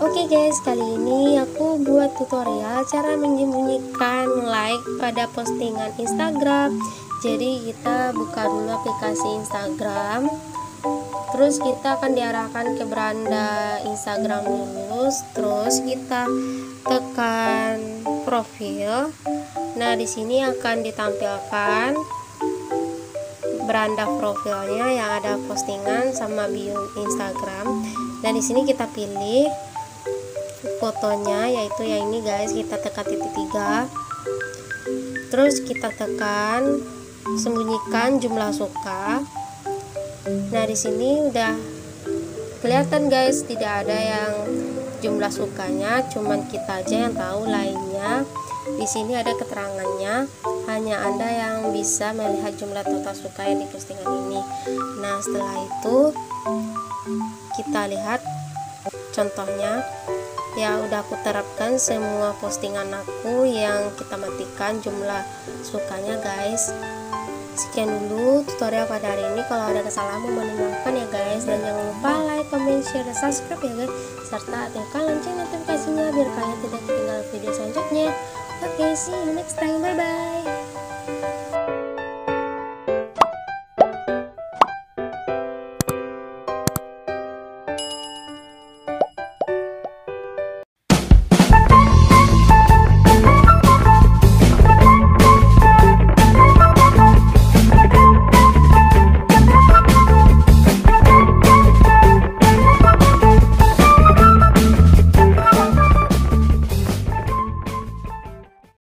Oke guys, kali ini aku buat tutorial cara menyembunyikan like pada postingan Instagram. Jadi kita buka dulu aplikasi Instagram, terus kita akan diarahkan ke beranda Instagram dulu, terus kita tekan profil. Nah, di sini akan ditampilkan beranda profilnya yang ada postingan sama bio Instagram. Dan di sini kita pilih fotonya, yaitu yang ini guys. Kita tekan titik 3, terus kita tekan sembunyikan jumlah suka. Nah, di sini udah kelihatan guys, tidak ada yang jumlah sukanya, cuman kita aja yang tahu. Lainnya di sini ada keterangannya, hanya Anda yang bisa melihat jumlah total suka yang di postingan ini. Nah, setelah itu kita lihat contohnya. Ya, udah aku terapkan semua postingan aku yang kita matikan jumlah sukanya guys. Sekian dulu tutorial pada hari ini. Kalau ada kesalahan mohon dimaafkan ya guys, dan jangan lupa like, comment, share, dan subscribe ya guys, serta aktifkan lonceng notifikasinya biar kalian tidak ketinggalan video selanjutnya. Oke, see you next time, bye bye.